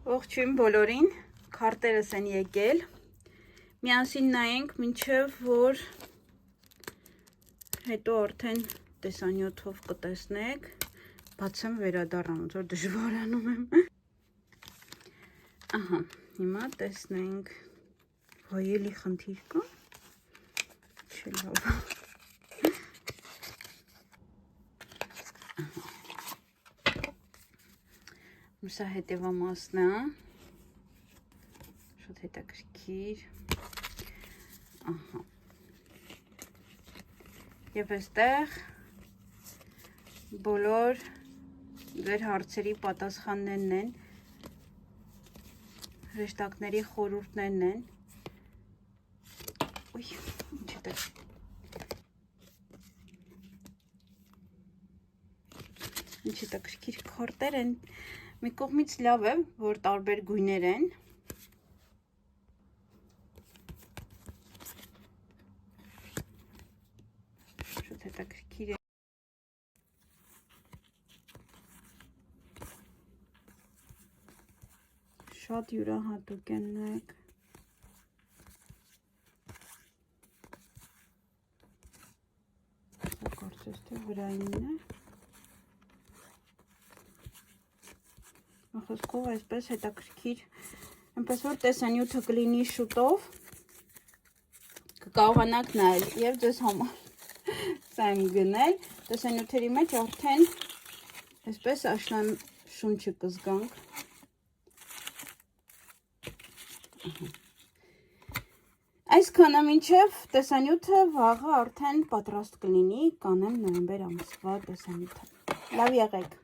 Ողջույն բոլորին, քարտերս են եկել, միասին նայենք մինչև որ հետո արդեն տեսանյութով կտեսնեք, բացեմ վերադառնամ, ոնց որ դժվարանում եմ։ Ահա, հիմա տեսնենք, վայելի խնդիր կա, չէ լավ։ Սա հետևամասն է, շատ հետաքրքիր, ահա, և այստեղ բոլոր ձեր հարցերի պատասխաններն են, հրեշտակների խորհուրդներն են, ուй, ինչ է տեղ, ինչ հետաքրքիր քարտեր են, մի կողմից լավ է, որ տարբեր գույներ են, շատ հետաքրքիր է, շատ յուրահատուկ են նայեք, սա կարծես թե վրայինն է, խոսքով այսպես հետաքրքիր, այնպես որ տեսանյութը կլինի շուտով, կկարողանաք նայել և ձեզ համար սա եմ գնել, տեսանյութերի մեջ արդեն այսպես աշնան շունչը կզգանք, այսքանը մինչև տեսանյութը վաղը արդեն պատրաստ կլինի, կանեմ նոյեմբեր ամսվա տեսանյութը, լավ եղեք։